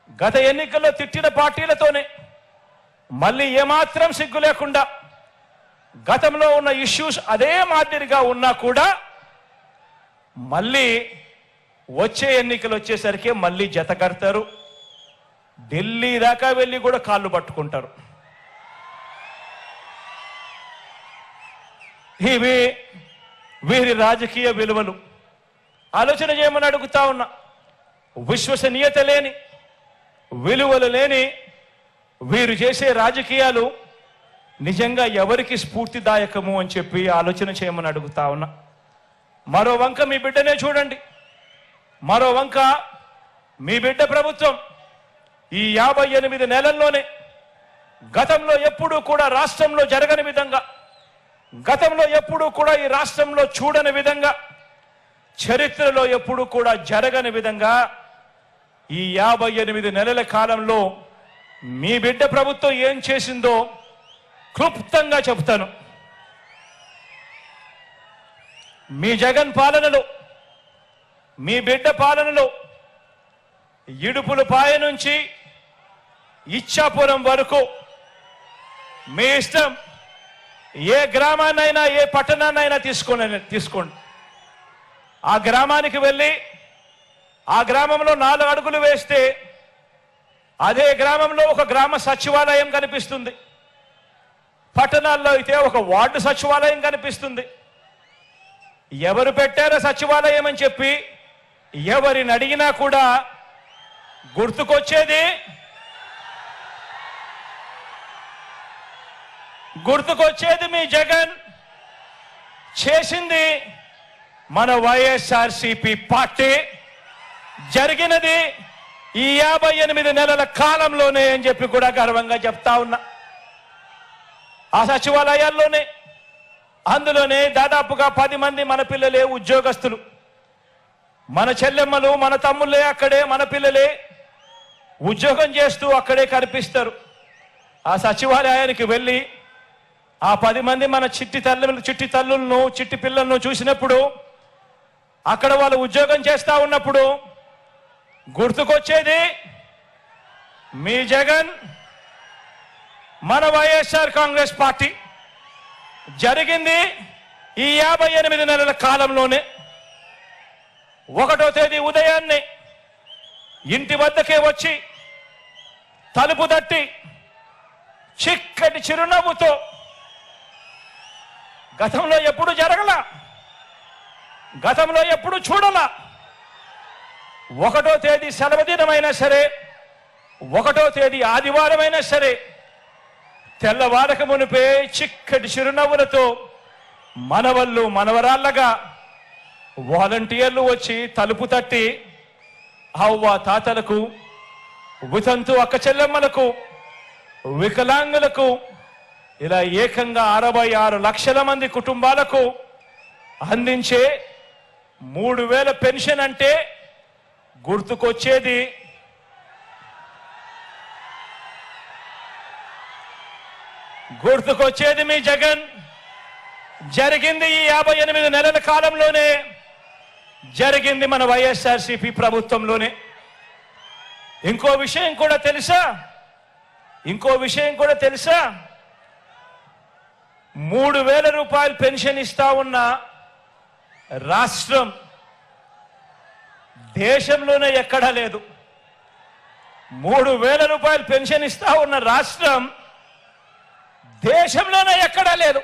గత ఎన్నికల్లో తిట్టిన పార్టీలతోనే మళ్ళీ ఏమాత్రం సిగ్గు లేకుండా గతంలో ఉన్న ఇష్యూస్ అదే మాదిరిగా ఉన్నా కూడా మళ్ళీ వచ్చే ఎన్నికలు వచ్చేసరికి మళ్ళీ జత కడతారు. ఢిల్లీ దాకా వెళ్ళి కూడా కాళ్ళు పట్టుకుంటారు. ఇవి వీరి రాజకీయ విలువలు. ఆలోచన చేయమని అడుగుతా ఉన్నా. విశ్వసనీయత లేని, విలువలు లేని వీరు చేసే రాజకీయాలు నిజంగా ఎవరికి స్ఫూర్తిదాయకము అని చెప్పి ఆలోచన చేయమని అడుగుతా ఉన్నా. మరో వంక మీ బిడ్డనే చూడండి. మరో వంక మీ బిడ్డ ప్రభుత్వం ఈ 58 నెలల్లోనే గతంలో ఎప్పుడూ కూడా రాష్ట్రంలో జరగని విధంగా, గతంలో ఎప్పుడూ కూడా ఈ రాష్ట్రంలో చూడని విధంగా, చరిత్రలో ఎప్పుడూ కూడా జరగని విధంగా ఈ 58 నెలల కాలంలో మీ బిడ్డ ప్రభుత్వం ఏం చేసిందో క్లుప్తంగా చెప్తాను. మీ జగన్ పాలనలో, మీ బిడ్డ పాలనలో ఇడుపులపాయ నుంచి ఇచ్చాపురం వరకు మీ ఇష్టం, ఏ గ్రామాన్నైనా ఏ పట్టణాన్నైనా తీసుకోండి. ఆ గ్రామానికి వెళ్ళి ఆ గ్రామంలో 4 అడుగులు వేస్తే అదే గ్రామంలో ఒక గ్రామ సచివాలయం కనిపిస్తుంది. పట్టణాల్లో అయితే ఒక వార్డు సచివాలయం కనిపిస్తుంది. ఎవరు పెట్టారో సచివాలయం అని చెప్పి ఎవరిని అడిగినా కూడా గుర్తుకొచ్చేది మీ జగన్ చేసింది మన వైఎస్ఆర్సీపీ పార్టీ. జరిగినది ఈ 58 నెలల కాలంలోనే అని చెప్పి కూడా గర్వంగా చెప్తా ఉన్నా. ఆ సచివాలయాల్లోనే, అందులోనే దాదాపుగా 10 మంది మన పిల్లలే ఉద్యోగస్తులు. మన చెల్లెమ్మలు, మన తమ్ముళ్ళే అక్కడే, మన పిల్లలే ఉద్యోగం చేస్తూ అక్కడే కనిపిస్తారు. ఆ సచివాలయానికి వెళ్ళి ఆ 10 మంది మన చిట్టి తల్లులను, చిట్టి పిల్లలను చూసినప్పుడు, అక్కడ వాళ్ళు ఉద్యోగం చేస్తా ఉన్నప్పుడు గుర్తుకొచ్చేది మీ జగన్, మన వైఎస్ఆర్ కాంగ్రెస్ పార్టీ. జరిగింది ఈ 58 నెలల కాలంలోనే. 1వ తేదీ ఉదయాన్నే ఇంటి వద్దకే వచ్చి తలుపు తట్టి చిక్కటి చిరునవ్వుతో, గతంలో ఎప్పుడు జరగలా, గతంలో ఎప్పుడు చూడలా, 1వ తేదీ సెలవు దినమైనా సరే, 1వ తేదీ ఆదివారమైనా సరే, తెల్లవారక మునిపే చిక్కటి చిరునవ్వులతో మనవళ్ళు మనవరాళ్ళగా వాలంటీర్లు వచ్చి తలుపు తట్టి అవ్వ తాతలకు, వితంతు అక్క చెల్లెమ్మలకు, వికలాంగులకు, ఇలా ఏకంగా 66 లక్షల మంది కుటుంబాలకు అందించే 3000 పెన్షన్ అంటే గుర్తుకొచ్చేది మీ జగన్. జరిగింది ఈ 58 నెలల కాలంలోనే, జరిగింది మన వైఎస్ఆర్సీపీ ప్రభుత్వంలోనే. ఇంకో విషయం కూడా తెలుసా? 3000 రూపాయలు పెన్షన్ ఇస్తా ఉన్న రాష్ట్రం దేశంలోనే ఎక్కడా లేదు. 3000 రూపాయలు పెన్షన్ ఇస్తా ఉన్న రాష్ట్రం దేశంలోనే ఎక్కడా లేదు.